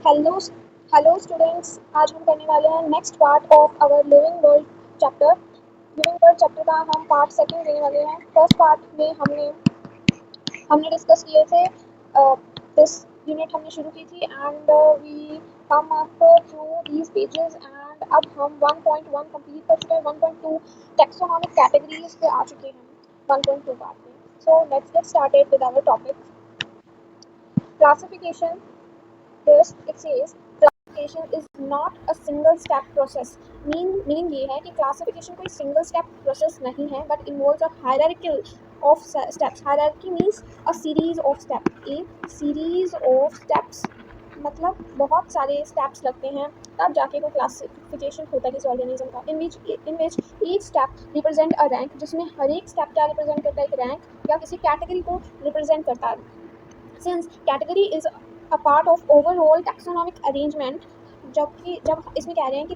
Hello hello students. आज हम करने वाले हैं next part of our living world chapter. Living world chapter का हम पार्ट सेकंड देने वाले हैं। फर्स्ट पार्ट में हमने डिस्कस किए थे दिस यूनिट हमने शुरू की थी and we come up through these pages and अब हम 1.1 कंप्लीट कर चुके हैं। 1.2 टैक्सोनॉमिक कैटेगरीज पे आ चुके हैं 1.2 पार्ट में। So let's get started with our topic classification. This it says classification is not a single step process. Meaning ये है कि classification कोई single step process नहीं है but involves a hierarchy of steps. Hierarchy means a series of steps. A series of steps मतलब बहुत सारे steps लगते हैं तब जाके कोई classification होता है किसी organism का in which each step represent a rank, जिसमें हर एक step क्या represent करता है, एक rank या किसी category को represent करता है. Since category is a part of overall taxonomic arrangement, जब इसमें कह रहे हैं कि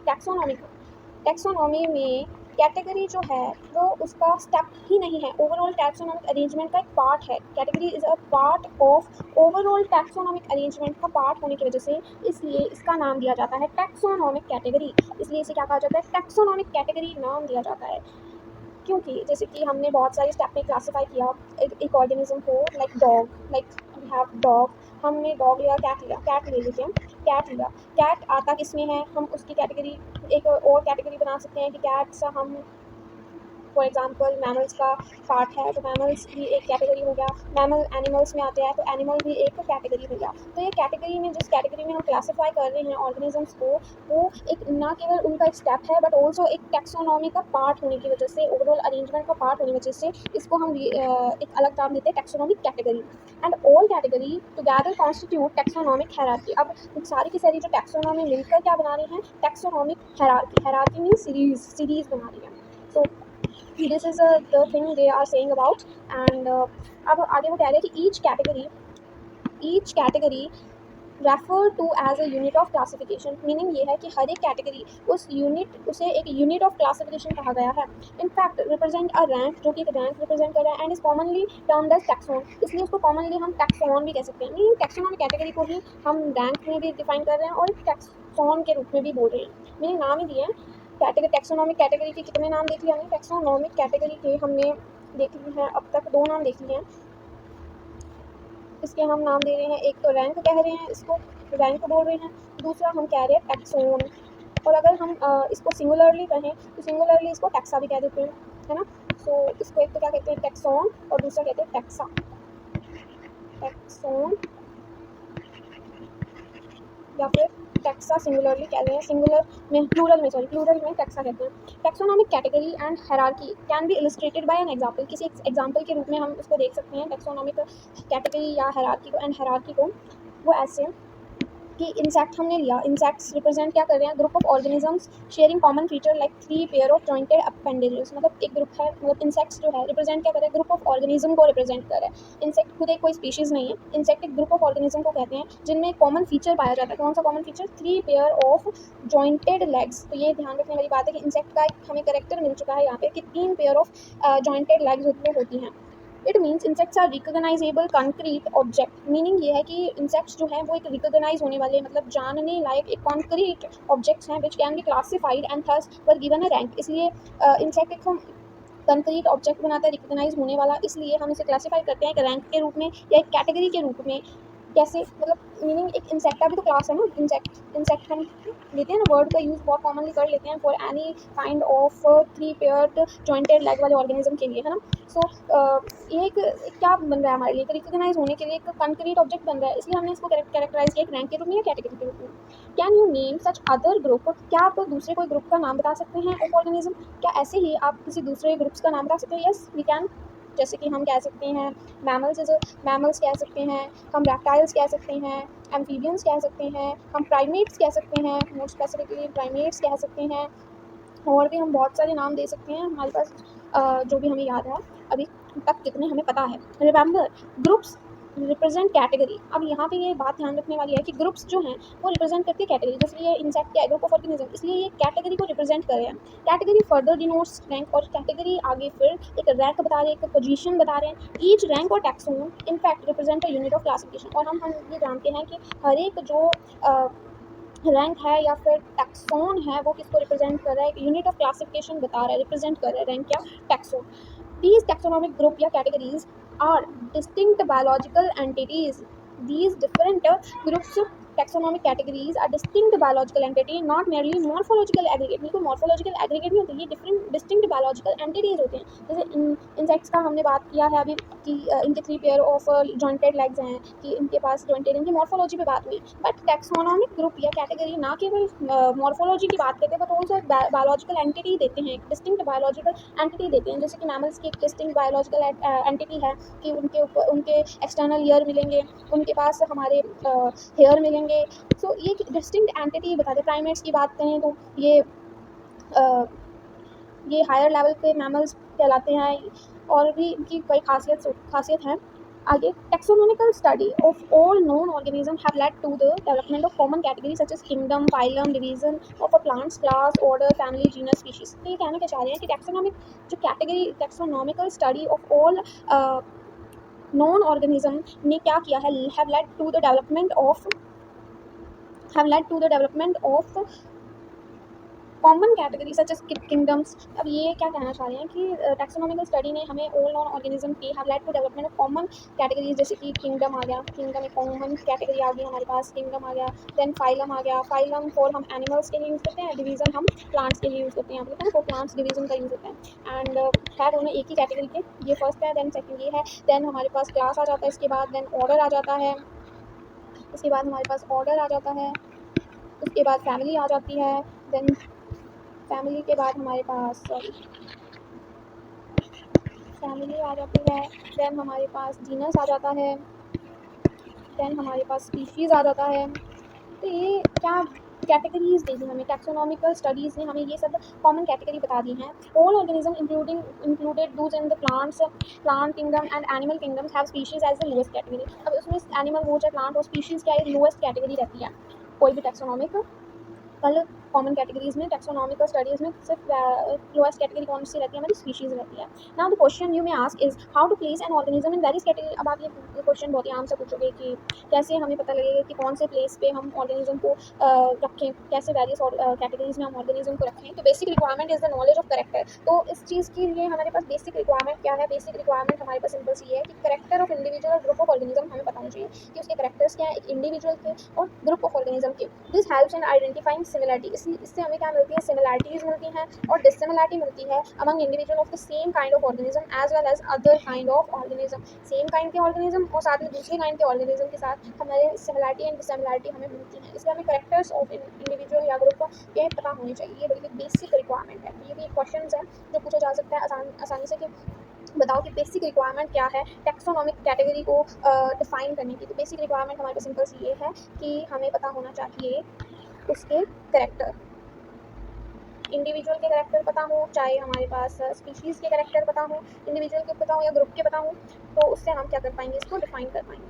टैक्सोनॉमी में कैटेगरी जो है वो उसका स्टेप ही नहीं है, ओवरऑल टैक्सोनॉमिक अरेंजमेंट का एक पार्ट है. Category is a part of overall taxonomic arrangement का पार्ट होने की वजह से इसलिए इसका नाम दिया जाता है टैक्सोनॉमिक कैटेगरी. इसलिए इसे क्या कहा जाता है, टैक्सोनॉमिक कैटेगरी नाम दिया जाता है. क्योंकि जैसे कि हमने बहुत सारे स्टेप में क्लासीफाई किया एक ऑर्गेनिज्म को, like dog, like we have dog. हमने डॉग लिया, कैट ले लीजिए, कैट आता किस में है, हम उसकी कैटेगरी एक और कैटेगरी बना सकते हैं कि कैट्स हम फॉर एग्जांपल मैमल्स का पार्ट है तो मैमल्स भी एक कैटेगरी हो गया. मैमल एनिमल्स में आते हैं तो एनिमल भी एक कैटेगरी हो गया. तो ये कैटेगरी में जिस कैटेगरी में हम क्लासीफाई कर रहे हैं ऑर्गेनिजम्स को, वो एक ना केवल उनका एक स्टेप है बट ऑल्सो एक टैक्सोनॉमी का पार्ट होने की वजह से, ओवरऑल अरेंजमेंट का पार्ट होने की वजह से इसको हम एक अलग नाम देते हैं taxonomic category. And all category together constitute taxonomic hierarchy. अब सारी की सारी जो टैक्सोनॉमी मिलकर क्या बना रही है, टैक्सोनॉमिक हायरार्की मीन सीरीज बना रही है. सो this is the thing they are saying about. and अब आगे वो कह रहे हैं कि each category refer to as a unit of classification. Meaning ये है कि हर एक कैटेगरी उसे एक यूनिट ऑफ क्लासिफिकेशन कहा गया है. इनफैक्ट रिप्रेजेंट अ रैंक, जो कि एक रैंक रिप्रेजेंट कर रहा है, and is commonly termed as taxon. इसलिए उसको कॉमनली हम टैक्सोन भी कह सकते हैं. मीनिंग टैक्सोनॉमिक कैटेगरी को ही हम रैंक में भी डिफाइन कर रहे हैं और टैक्सोन के रूप में भी बोल रहे हैं. मीनिंग नाम ही दिए हैं कैटेगरी. टैक्सोनॉमिक कैटेगरी के कितने नाम देख लिए हमने, टैक्सोनॉमिक कैटेगरी के हमने देख लिए हैं अब तक 2 नाम देख लिए हैं. इसके हम नाम दे रहे हैं, एक तो रैंक कह रहे हैं, इसको रैंक बोल रहे हैं, दूसरा हम कह रहे हैं टैक्सोन. और अगर हम इसको सिंगुलरली कहें तो सिंगुलरली इसको टैक्सा भी कह देते हैं, है ना. सो इसको एक तो क्या कहते हैं, टैक्सोन, और दूसरा कहते हैं टैक्सा. टैक्सोन या फिर टैक्सा सिंगुलरली कह रहे हैं, सिंगुलर में प्लूरल में टैक्सा कहते हैं. Taxonomic category and hierarchy can be illustrated bye an example. किसी एक एग्जांपल के रूप में हम इसको देख सकते हैं टैक्सोनॉमिक कैटेगरी या हायरार्की को एंड हायरार्की को. वो ऐसे कि इंसेक्ट हमने लिया, इंसेक्ट्स रिप्रेजेंट क्या कर रहे हैं, group of organisms sharing common feature like 3 pair of jointed appendages. मतलब एक ग्रुप है, मतलब इंसेक्ट्स जो है रिप्रेजेंट क्या कर रहे हैं, ग्रुप ऑफ ऑर्गेनिज्म को रिप्रेजेंट कर रहा है. इंसेक्ट खुद एक कोई स्पीशीज़ नहीं है, इंसेक्ट एक ग्रुप ऑफ ऑर्गेनिज्म को कहते हैं जिनमें एक कॉमन फीचर पाया जाता है. कौन सा common feature, 3 pair of jointed legs. तो ये ध्यान रखने वाली बात है कि इंसेक्ट का एक हमें करेक्टर मिल चुका है यहाँ पे कि 3 पेयर ऑफ जॉइंटेड लेग्स होती हैं. It means insects are recognisable concrete object. Meaning ये है कि इंसेक्ट्स जो हैं वो एक रिकोगनाइज होने वाले, मतलब जानने लायक एक कॉन्क्रीट ऑब्जेक्ट्स हैं which can be classified and thus were given a rank. इसलिए इंसेक्ट एक कंक्रीट ऑब्जेक्ट बनाता है, रिकोगनाइज होने वाला, इसलिए हम इसे क्लासीफाई करते हैं एक रैंक के रूप में या एक कैटेगरी के रूप में. कैसे, मतलब मीनिंग एक इंसेक्ट का भी तो क्लास है ना. इंसेक्ट हम लेते हैं ना, वर्ड का यूज़ बहुत कॉमनली कर लेते हैं for any kind of 3 paired jointed leg वाले ऑर्गेनिज्म के लिए, है ना. सो ये एक क्या बन रहा है हमारे लिए, रिकोगनाइज होने के लिए एक कंक्रीट ऑब्जेक्ट बन रहा है, इसलिए हमने इसको कैरेक्टराइज किया एक रैंक के रूप में या कैटेगरी के रूप में. Can you name such other group. क्या आप दूसरे कोई ग्रुप का नाम बता सकते हैं ऑफ ऑर्गेनिज्म. क्या ऐसे ही आप किसी दूसरे ग्रुप्स का नाम बता सकते हैं. Yes we can. जैसे कि हम कह सकते हैं मैमल्स कह सकते हैं, हम रेप्टाइल्स कह सकते हैं, एम्फीबियंस कह सकते हैं, हम प्राइमेट्स कह सकते हैं, मोर स्पेसिफिकली प्राइमेट्स कह सकते हैं, और भी हम बहुत सारे नाम दे सकते हैं हमारे पास जो भी हमें याद है अभी तक, जितने हमें पता है. Remember groups represent category. अब यहाँ पे ये बात ध्यान रखने वाली है कि ग्रुप्स जो हैं वो रिप्रेजेंट करती है कैटेगरी, जैसे ये इंसेक्ट क्या है, ग्रुप ऑफ ऑर्गेनिज्म, इसलिए ये कैटेगरी को रिप्रेजेंट कर रहे हैं। कैटेगरी फर्दर डिनोट्स रैंक, और कैटेगरी आगे फिर एक रैंक बता रहे हैं, एक पोजीशन बता रहे हैं। ईच रैंक और taxon in fact represent a unit of classification, और हम ये जानते हैं कि हर एक जो रैंक है या फिर टैक्सोन है वो किसको रिप्रेजेंट कर रहा है, एक यूनिट ऑफ क्लासिफिकेशन बता रहा है, रिप्रेजेंट कर रहा है रैंक या टैक्सोन। These taxonomic group या categories are distinct biological entities. These different groups taxonomic categories are distinct biological entity, not merely morphological aggregate. बिल्कुल morphological aggregate नहीं होते, ये different distinct biological entities होते हैं। जैसे insects का हमने बात किया है अभी कि इनके 3 पेयर ऑफ jointed legs हैं, कि इनके पास jointed, इनकी morphology पे बात हुई। बट taxonomic group या category ना केवल morphology की बात करते हैं, बट also एक biological entity देते हैं, एक distinct biological एंटिटी देते हैं। जैसे कि मैमल्स की एक डिस्टिंक्ट बायोलॉजिकल एंटिटी है कि उनके ऊपर उनके एक्सटर्नल ईयर मिलेंगे, उनके पास हमारे हेयर मिलेंगे। सो ये डिस्टिंक्ट एंटिटी बताते हैं। प्राइमेट्स की बात करें तो ये हायर लेवल पे मैमल्स कहलाते हैं, और भी इनकी कई खासियत है। आगे, taxonomical study of all known organisms have led to the development of common categories such as kingdom, phylum, division of a plants, class, order, family, genus, species। तो ये कहना क्या चाह रहे हैं कि taxonomical study of all known organism ने क्या किया है, have led to the development of common category such as kingdoms. अब ये क्या कहना चाह रहे हैं कि टैक्सोनॉमिकल स्टडी ने हमें ऑल नॉन ऑर्गेनिज्म की have led to development of common categories, जैसे कि किंगडम आ गया, किंगडम एक कॉमन कैटेगरी आ गई हमारे पास, किंगडम आ गया। देन फाइलम आ गया, फाइलम फॉर हम एनिमल्स के लिए यूज़ करते हैं, डिवीजन हम प्लांट्स के लिए यूज़ करते हैं, यहाँ पर प्लांट्स डिवीजन का यूज़ होता है। एंड है दोनों एक ही कैटेगरी के, ये फर्स्ट है, देन सेकेंड ये है। देन हमारे पास क्लास आ जाता है, इसके बाद देन ऑर्डर आ जाता है, इसके बाद हमारे पास ऑर्डर आ जाता है, उसके बाद फैमिली आ जाती है, देन फैमिली के बाद हमारे पास फैमिली आ जाती है, देन हमारे पास जीनस आ जाता है, देन हमारे पास स्पीशीज़ आ जाता है। तो ये क्या कैटेगरीज दी हमें, टैक्सोनॉमिकल स्टडीज़ ने हमें ये सब कॉमन कैटेगरी बता दी हैं। All organism included those in the plant kingdom and animal kingdoms have species as the lowest category. अब उसमें एनिमल हो चाहे प्लांट हो, स्पीशीज़ क्या है, लोएस्ट कैटेगरी रहती है कोई भी टैक्सोनॉमिक कल कॉमन कैटेगरीज में, टैक्सोनॉमिकल स्टडीज़ में सिर्फ लोएस्ट कैटेगरी कौन सी रहती है, हमारी स्पीशीज़ रहती है। Now the question you may ask is how to place an organism in various category. अब आप ये क्वेश्चन बहुत ही आम से पूछोगे कि कैसे हमें पता लगेगा कि कौन से प्लेस पे हम ऑर्गेनिज्म को रखें, कैसे वेरियस कैटेगरीज में हम ऑर्गेनिज्म को रखें। तो basic requirement is the knowledge of character. तो इस चीज़ के लिए हमारे पास बेसिक रिक्वायरमेंट क्या है, बेसिक रिक्वायरमेंट हमारे पास सिंपल सी है कि करेक्टर ऑफ इंडिविजुअल और ग्रुप ऑफ ऑर्गेनिज्म हमें पता होना चाहिए कि उसके करेक्टर्स क्या है, एक इंडिविजुअल के और ग्रुप ऑफ ऑर्गेनिज्म के। This helps in identifying similarity, इससे हमें क्या मिलती है, सिमिलरिटीज़ मिलती हैं और डिसिमिलरिटी मिलती है among individual of the same kind of organism as well as other kind of organism. Same kind के ऑर्गेनिज्म और साथ में दूसरे काइंड के ऑर्गेनिज्म के साथ हमारे सिमिलरिटी एंड डिसिमिलरिटी हमें मिलती है। इसलिए हमें करेक्टर्स ऑफ इंडिविजुअल या ग्रुप ये पता होनी चाहिए, ये बल्कि बेसिक रिक्वायरमेंट है। ये भी क्वेश्चन है जो पूछा जा सकता है आसानी से कि बताओ कि बेसिक रिक्वायरमेंट क्या है टैक्सोनॉमिक कैटेगरी को डिफाइन करने की। तो बेसिक रिक्वायरमेंट हमारे पास सिंपल सी ये है कि हमें पता होना चाहिए उसके करेक्टर, इंडिविजुअल के करेक्टर पता हो, चाहे हमारे पास स्पीशीज़ के करेक्टर पता हो, इंडिविजुअल के पता हो या ग्रुप के पता हो, तो उससे हम क्या कर पाएंगे, इसको डिफाइन कर पाएंगे।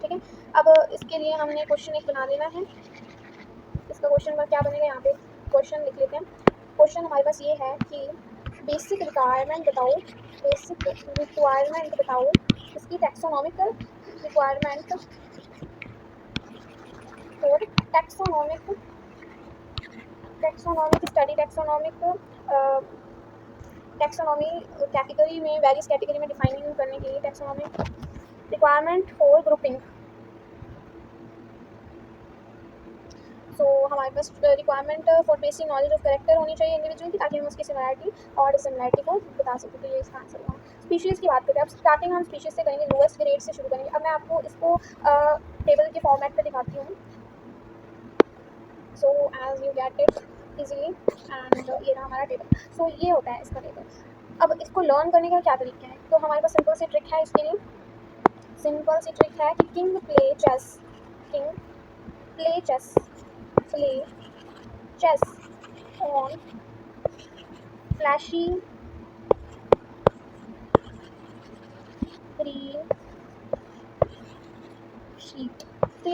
ठीक है, अब इसके लिए हमने क्वेश्चन एक बना लेना है। इसका क्वेश्चन में क्या बनेगा, यहाँ पे क्वेश्चन लिख लेते हैं। क्वेश्चन हमारे पास ये है कि बेसिक रिक्वायरमेंट बताओ, बेसिक रिक्वायरमेंट बताओ इसकी टैक्सोनॉमिकल रिक्वायरमेंट और टैक्सोनॉमिक स्टडी, टैक्सोनॉमी कैटेगरी में, वेरियस कैटेगरी में डिफाइनिंग करने के लिए taxonomic requirement for grouping. So हमारे पास requirement for basic knowledge of character होनी चाहिए इंडिविजुअल की, ताकि हम उसकी सिमिलरिटी और डिसिमिलरिटी को बता सकें। तो ये इसका आंसर होगा। स्पीशीज़ की बात करें, अब स्टार्टिंग हम स्पीशीज़ से करेंगे, लोएस्ट ग्रेड से शुरू करेंगे। अब मैं आपको इसको टेबल के फॉर्मेट पे दिखाती हूँ, so as you get it easily. And ये रहा हमारा टेबल। सो ये होता है इसका टेबल। अब इसको लर्न करने का क्या तरीका है, तो हमारे पास सिंपल सी ट्रिक है इसके लिए। सिंपल सी ट्रिक है कि king play chess on flashy green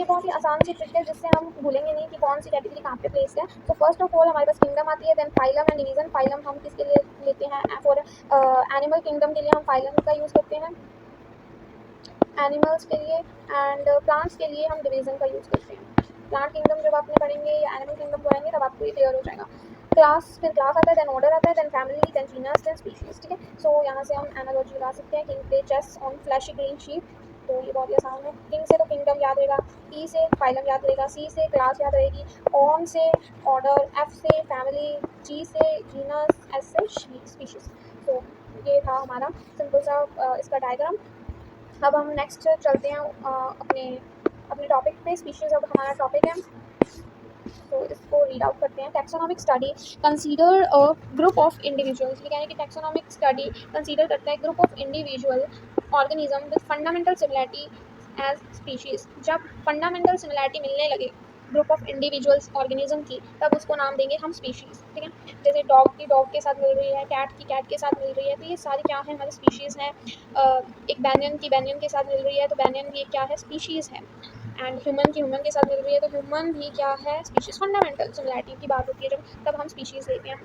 ये बहुत ही आसान सी ट्रिक है जिससे हम भूलेंगे नहीं कि कौन सी कैटेगरी कहाँ पे प्लेस है। तो फर्स्ट ऑफ ऑल हमारे पास किंगडम आती है, then phylum and division. Phylum हम किसके लिए लेते हैं? फॉर एनिमल किंगडम के लिए हम फाइलम का यूज़ करते हैं एनिमल्स के लिए, एंड प्लांट्स के लिए हम डिवीजन का यूज़ करते हैं। प्लांट किंगडम जब आपने पढ़ेंगे या एनिमल किंगडम पढ़ेंगे तब आपको ये क्लियर हो जाएगा। क्लास, फिर क्लास आता है, देन ऑर्डर आता है, then family, then genus, then species. ठीक है, सो यहाँ से हम एनालॉजी लगा सकते हैं। King play chess on flashy green sheep, तो ये बहुत ही आसान है। किंग से तो किंगडम याद रहेगा, ई से फाइलम याद रहेगा, सी से क्लास याद रहेगी, ऑन से ऑर्डर, एफ से फैमिली, जी से जीनस, एस से स्पीशीज। तो ये था हमारा सिंपल सा इसका डायग्राम। अब हम नेक्स्ट चलते हैं अपने टॉपिक पे। स्पीशीज अब हमारा टॉपिक है, तो इसको रीड आउट करते हैं। Taxonomic study consider a group of individuals. ये कहने की टैक्सोनॉमिक स्टडी कंसीडर करता है group of individual organism with fundamental similarity as species. जब फंडामेंटल सिमिलैरिटी मिलने लगे ग्रुप ऑफ इंडिविजुअल्स ऑर्गेनिज्म की, तब उसको नाम देंगे हम स्पीशीज़। ठीक है, जैसे डॉग की डॉग के साथ मिल रही है, कैट की कैट के साथ मिल रही है, तो ये सारी क्या है? हमारी स्पीशीज़ हैं। एक बैनियन की बैनियन के साथ मिल रही है, तो बैनियन भी क्या है? स्पीशीज़ है। एंड ह्यूमन की ह्यूमन के साथ मिल रही है, तो ह्यूमन भी क्या है? स्पीशीज़। फंडामेंटल सिमिलैरिटी की बात होती है जब, तब हम स्पीशीज़ लेते हैं।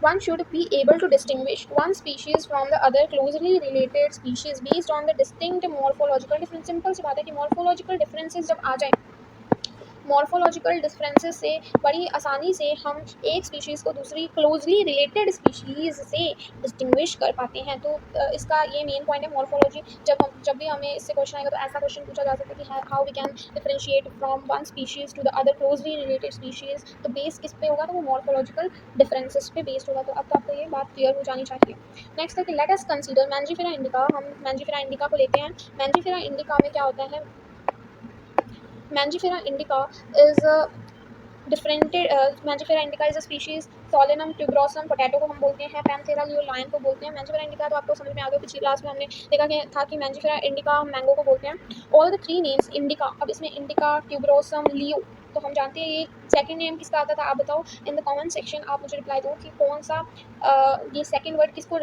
One should be able to distinguish one species from the other closely related species based on the distinct morphological difference। Simple सी बात है कि morphological differences जब आ जाए, मॉर्फोलॉजिकल डिफरेंसेस से बड़ी आसानी से हम एक स्पीशीज़ को दूसरी क्लोजली रिलेटेड स्पीशीज़ से डिस्टिंग्विश कर पाते हैं। तो इसका ये मेन पॉइंट है मॉर्फोलॉजी। जब भी हमें इससे क्वेश्चन आएगा तो ऐसा क्वेश्चन पूछा जा सकता है कि how we can differentiate from one species to the other closely related species. तो बेस किस पे होगा? तो वो मॉर्फोलॉजिकल डिफरेंसेस पे बेस्ड होगा। तो अब तो आपको ये बात क्लियर हो जानी चाहिए। नेक्स्ट है कि let us consider Mangifera indica. हम मैंजीफेरा इंडिका को लेते हैं। मैंजीफेरा इंडिका में क्या होता है? Mangifera indica is Mangifera indica is a species. Solanum tuberosum potato को हम बोलते हैं, पैंथेरा लियोलाइन को बोलते हैं। मैंजीफेरा इंडिका तो आपको समझ में आ गया, पिछली क्लास में हमने देखा कि था कि मैंजीफेरा इंडिका हम मैंगो को बोलते हैं। All the three names indica, अब इसमें इंडिका, ट्यूबरोसम, लियो, तो हम जानते हैं ये सेकंड नेम किसका आता था? आप बताओ इन द कमेंट सेक्शन, आप मुझे रिप्लाई दो कि कौन सा ये सेकंड वर्ड किसको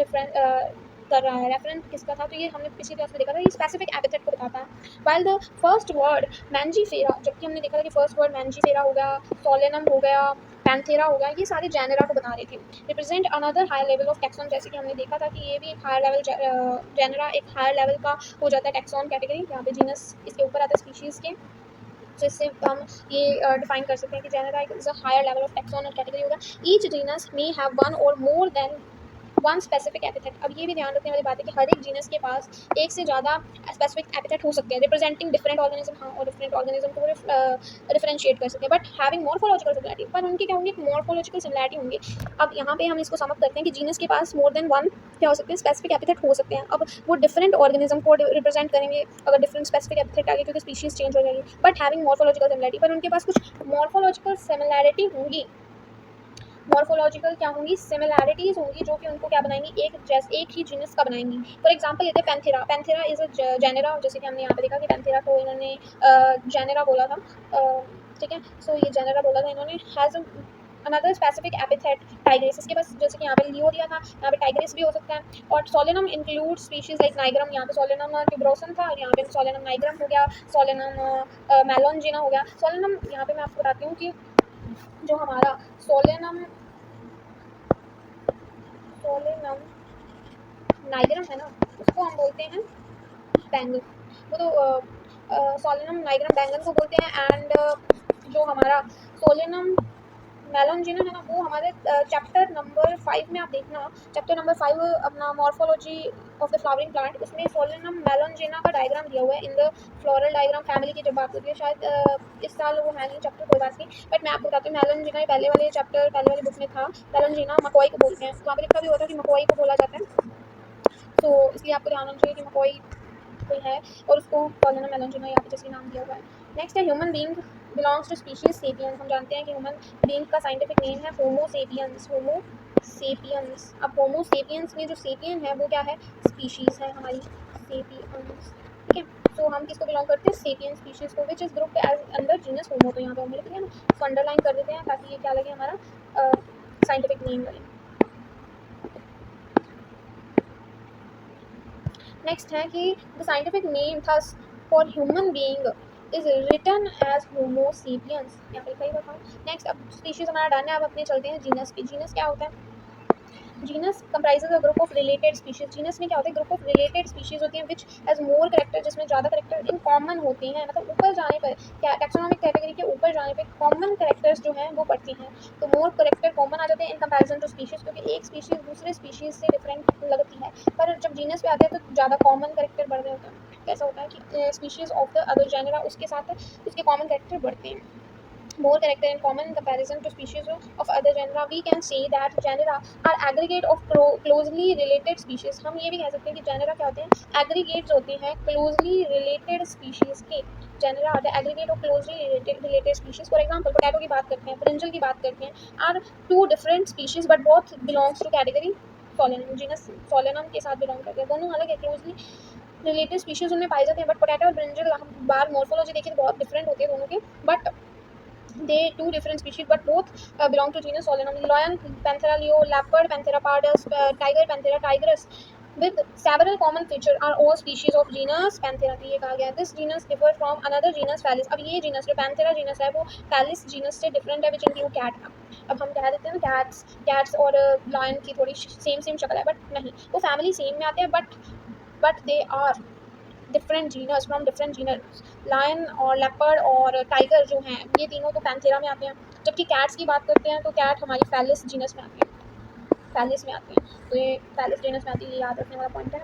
कर रहा है, रेफरेंस किसका था? तो ये हमने पिछली क्लास में देखा था, ये स्पेसिफिक एपिथेट को बताता है। While the first word Mangifera, जबकि हमने देखा था कि फर्स्ट वर्ड मैंजीफेरा हो गया, सोलेनम हो गया, पैंथेरा हो गया, ये सारे जेनेरा को बता रहे थे। Represent another higher level of taxon, जैसे कि हमने देखा था कि ये भी एक हायर लेवल जेनेरा, एक हायर लेवल का हो जाता है टैक्सॉन कैटेगरी। यहाँ पे जीनस इसके ऊपर आता है स्पीशीज़ के, जिससे हम ये डिफाइन कर सकते हैं कि genera is a higher level of taxon और कैटेगरी होगा। Each genus may have one or more than one specific epithet. अब ये भी ध्यान रखने वाली बात है कि हर एक जीनस के पास एक से ज़्यादा स्पेसिफिक एपिथेट हो सकते हैं, रिप्रेजेंटिंग डिफरेंट ऑर्गेनिज्म। हाँ, और डिफरेंट ऑर्गेनिज्म को डिफरेंशिएट कर सकते हैं, बट हैविंग मॉर्फोलॉजिकल सिमिलैरिटी, पर उनकी क्या होंगी? मॉर्फोलॉजिकल सिमिलैरिटी होंगी। अब यहाँ पे हम इसको समझ करते हैं कि जीनस के पास मोर देन वन क्या हो सकते हैं? स्पेसिफिक एपिथेट हो सकते हैं। अब वो डिफरेंट ऑर्गेनिज्म को रिप्रेजेंट करेंगे अगर डिफरेंट स्पेसिफिक एपिथेट आगे, क्योंकि स्पीशीज चेंज हो जाएगी, बट हैविंग मॉर्फोलॉजिकल सिमिलैरिटी, पर उनके पास कुछ मॉर्फोलॉजिकल सिमिलैरिटी होंगी। मॉर्फोलॉजिकल क्या होंगी? सिमिलैरिटीज होंगी, जो कि उनको क्या बनाएंगी? एक ही जीनस का बनाएंगी। फॉर एग्जांपल लेते हैं Panthera. Panthera is a genera, जैसे कि हमने यहाँ पे देखा कि पैंथेरा को इन्होंने जेनेरा बोला था। ठीक है, सो ये जेनेरा बोला था इन्होंने। Has another specific epithet Tigris, इसके पास जैसे कि यहाँ पे लियो दिया था, यहाँ पे टाइग्रिस भी हो सकता है। और Solanum include species like nigrum, यहाँ पे सोलेनम ट्यूबरोसम था और यहाँ पे सोलेनम नाइग्रम हो गया, सोलेनम मेलोंजिना हो गया। सोलेनम यहाँ पे मैं आपको बताती हूँ कि जो हमारा सोलेनम नाइग्रम है ना, उसको हम बोलते हैं बैंगन। वो तो सोलेनम नाइग्रम बैंगन को बोलते हैं। एंड जो हमारा सोलेनम मेलोंजिना है ना, वो हमारे चैप्टर नंबर 5 में आप देखना, चैप्टर नंबर 5 अपना morphology of the flowering plant, उसमें सोलेनम मेलोंजिना का डायग्राम दिया हुआ है in the floral diagram family की जब बात होती है। शायद इस साल वो है नहीं चैप्टर, कोई बात नहीं, बट मैं आपको बताती हूँ मेलोंजिना पहले वाले चैप्टर, पहले वाली बुक में था। मेलोंजिना मकॉई को बोलते हैं, वहाँ पर लिखा भी होता है कि मकॉई को बोला जाता है, तो इसलिए आपको ध्यान रखना चाहिए कि मकॉई कोई है और उसको सोलेनम मेलोंजिना यहाँ पे जैसे नाम दिया हुआ है। नेक्स्ट है human being belongs to species sapiens. हम जानते हैं कि ह्यूमन बीइंग का साइंटिफिक नेम है होमो सेपियंस। होमो सेपियंस, अब होमो सेपियंस में जो सेपियन है वो क्या है? स्पीशीज़ है हमारी सेपियंस। ठीक है, तो हम किसको बिलोंग करते हैं? सेपियन स्पीशीज़ को, which is group as under genus Homo. तो यहाँ पे हम लिख दिया ना, तो अंडरलाइन कर देते हैं ताकि ये क्या लगे हमारा साइंटिफिक नेम लगे। नेक्स्ट है कि the scientific name thus for human being is written as Homo sapiens, यहाँ पे लिखा था। नेक्स्ट अब स्पीशीज हमारा डन है, अब अपने चलते हैं जीनस पे। जीनस क्या होता है? Genus comprises a group of related species. Genus में क्या होता है? ग्रुप ऑफ रिलेटेड स्पीशीज होती हैं विच एज मोर करेक्टर, जिसमें ज़्यादा करेक्टर इन कॉमन होते हैं, मतलब ऊपर जाने पर टैक्सोनॉमिक कैटेगरी के ऊपर जाने पर कॉमन करेक्टर्स जो हैं वो बढ़ती हैं, तो मोर करेक्टर कॉमन आ जाते हैं इन कंपैरिजन टू स्पीशीज, क्योंकि एक स्पीशीज दूसरे स्पीशीज से डिफरेंट लगती है, पर जब जीनस पे आते हैं तो ज़्यादा कॉमन करेक्टर बढ़ रहे होते हैं। कैसा होता है कि species of the other genre उसके साथ उसके कॉमन करेक्टर बढ़ते हैं। More character in common in comparison to species of other genera, we can say that genera are aggregate of closely related species। हम ये भी कह सकते हैं कि genera क्या होते हैं? aggregates होते हैं closely related species के। genera are the aggregate of closely related species। for example potato की बात करते हैं, brinjal की बात करते हैं, are two different species but both belongs to category solanum, genus solanum के साथ belong करते हैं, दोनों अलग है, closely रिलेटेड स्पीशीज उनमें पाए जाते हैं, बट पोटैटो और ब्रिंजल हम बार मॉर्फोलॉजी देखें तो बहुत डिफरेंट होती है दोनों के, but they two different species but both belong to genus Solanum। Lion Panthera leo, leopard Panthera pardus, tiger Panthera tigris with several common features are all species of genus Panthera। ये कहा गया this genus differ from another genus Felis। अब ये genus जो Panthera genus है वो Felis genus से different है, which include cat। अब हम कह देते हैं ना cats और lion की थोड़ी सेम शक्ल है, बट नहीं, वो फैमिली सेम में आते हैं, but they are different genus from different genus. Lion और लेपर्ड और टाइगर जो हैं ये तीनों तो पैंथेरा में आते हैं, जबकि कैट्स की बात करते हैं तो कैट हमारी फैलिस जीनस में आती है, फैलिस में आती है, तो ये फैलिस जीनस में आती है, ये याद रखने वाला पॉइंट है।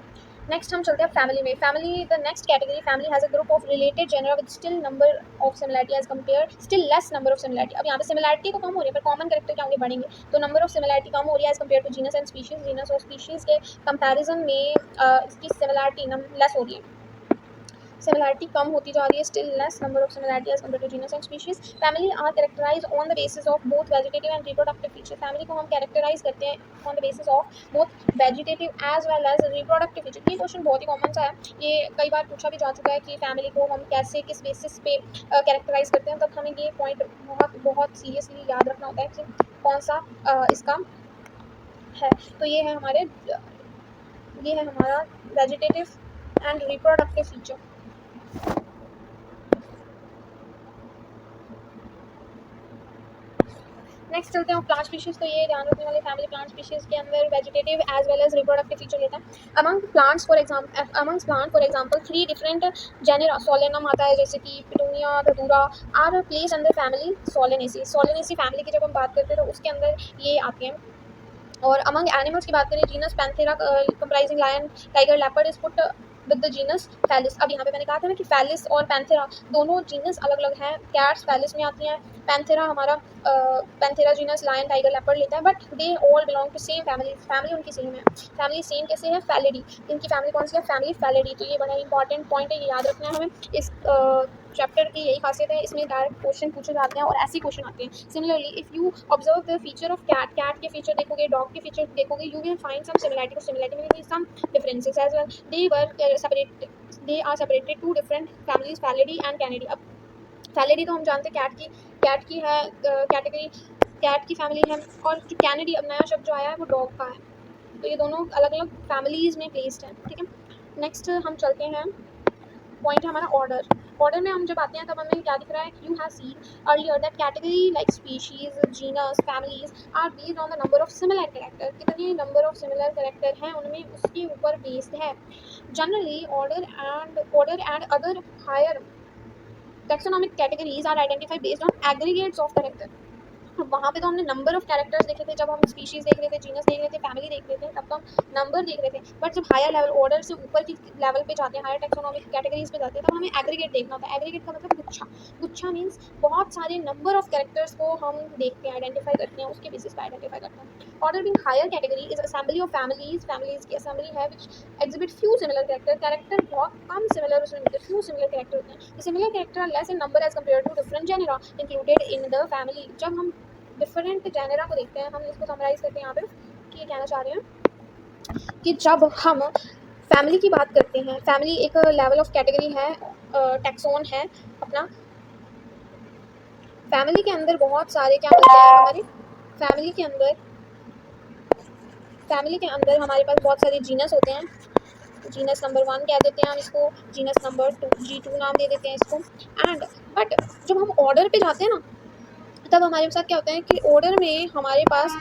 नेक्स्ट हम चलते हैं फैमिली में। Family the next category, family has a group of related genera with still number of similarity as compare still less number of similarity. अब यहाँ पे सिमिलैरिटी तो कम हो रही है पर कॉमन कैरेक्टर क्या होंगे? बढ़ेंगे, तो नंबर ऑफ सिमिलैरिटी कम हो रही है as compare to genus and species. जीनस और स्पीशीज के कंपैरिजन में इसकी सिमिलैरिटी लेस हो रही है, सिमिलैरिटी कम होती जा रही है, still less number of similarity as compare to genus and species. Family are characterise on the basis of both vegetative and reproductive feature. Family को हम कैरेक्टराइज करते हैं on the basis of both vegetative as well as reproductive feature. ये question बहुत ही common सा है, ये कई बार पूछा भी जा चुका है कि फैमिली को हम कैसे किस बेसिस पे कैरेक्टराइज करते हैं, तब हमें ये पॉइंट बहुत सीरियसली याद रखना होता है कि कौन सा इसका है। तो ये है हमारा vegetative and reproductive feature. Next चलते हैं प्लांट स्पीशीज। तो ये ध्यान रखने वाले फैमिली प्लांट स्पीशीज के अंदर vegetative as well as reproductive feature लेता है। Among plant for example 3 different genera Solanum आता है, जैसे कि petunia, datura are place under family Solanaceae. Solanaceae family की जब हम बात करते हैं तो उसके अंदर ये आते हैं। और अमंग एनिमल्स की बात करें, genus Panthera comprising lion tiger leopard is put with the genus Felis. अब यहाँ पे मैंने कहा था ना कि फैलिस और पैंथेरा दोनों जीनस अलग अलग हैं, कैट्स फैलिस में आती हैं, पैंथेरा हमारा Panthera genus lion tiger leopard लेता है, but they all belong to same family उनकी सेम है। फैमिली सेम कैसे है? फैलिडी, इनकी फैमिली कौन सी है? Family Felidae. तो ये बड़ा इंपॉर्टेंट पॉइंट है, ये याद रखना है हमें। इस चैप्टर की यही खासियत है, इसमें डायरेक्ट क्वेश्चन पूछे जाते हैं और ऐसे क्वेश्चन आते हैं। Similarly if you observe the feature of cat के फीचर देखोगे, डॉग के फीचर देखोगे, you will find some similarity, similarity में some differences as well. They are separated to different families, felidae and canidae. अब felidae तो हम जानते हैं कैट की है कैटेगरी, कैट की फैमिली है, और जो कैनिडी अब नया शब्द जो आया है वो डॉग का है, तो ये दोनों अलग अलग फैमिलीज में प्लेस्ड हैं, ठीक है। नेक्स्ट हम चलते हैं, पॉइंट है हमारा ऑर्डर में हम जब आते हैं तब हमें क्या दिख रहा है? You have seen earlier that category like species, genus, families are based on the number of similar character. कितने नंबर ऑफ सिमिलर कैरेक्टर हैं उनमें उसके ऊपर बेस्ड है। Generally order and other higher taxonomic categories are identified based on aggregates of character. वहाँ पे तो हमने नंबर ऑफ कैरेक्टर्स देखे थे, जब हम स्पीशीज देख रहे थे, जीनस देख रहे थे, फैमिली देख रहे थे, तब तो हम नंबर देख रहे थे। बट जब हायर लेवल ऑर्डर से ऊपर की लेवल पे जाते हैं, हायर टैक्सोनॉमिक कैटेगरीज पे जाते हैं, तब हमें एग्रीगेट देखना होता है। एग्रीगेट का मतलब गुच्छा मीन्स बहुत सारे नंबर ऑफ कैरेक्टर्स को हम देखते हैं, आइडेंटिफाई करते हैं, उसके बेसिस पे आइडेंटिफाई करते हैं। Order being higher category is assembly of families की असेंबली है which exhibit few similar character बहुत कम सिमिलर उसमें मिलते हैं, फ्यू सिमिलर कैरेक्टर होते हैं। Similar character are less in number as compare to different genera included in the family. जब हम डिफरेंट जेनेरा को देखते हैं, हम इसको समराइज करते हैं यहाँ पे कि ये कहना चाह रहे हैं कि जब हम फैमिली की बात करते हैं, फैमिली एक लेवल ऑफ कैटेगरी है, टैक्सोन है अपना। फैमिली के अंदर बहुत सारे क्या मिलते हैं हमारे फैमिली के अंदर हमारे पास बहुत सारे जीनस होते हैं, जीनस नंबर 1 कह देते हैं हम इसको, जीनस नंबर 2 G2 नाम दे देते हैं इसको। एंड बट जब हम ऑर्डर पे जाते हैं ना, तब हमारे साथ क्या होता है कि ऑर्डर में हमारे पास